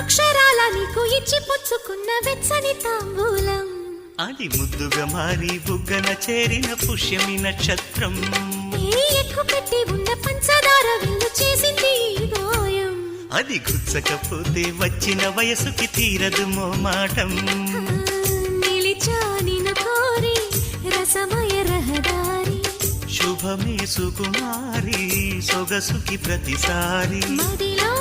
అక్షరాల నీకు ఇచ్చి పుచ్చుకున్న వెచ్చని తాంబూలం అది ముద్దుగా మారి బుగ్గన చేరిన పుష్యమి నక్షత్రం ఎక్కు పెట్టి ఉన్న పంచదార విల్లు చేసింది ఈ గాయం అది గుచ్చకపోతే వచ్చిన వయసుకి తీరదు మోమాటం నిలిచా నిన్ను కోరి రసమయ రహదారి శుభమే సుకుమారి సొగసుకి ప్రతిసారి మదిలో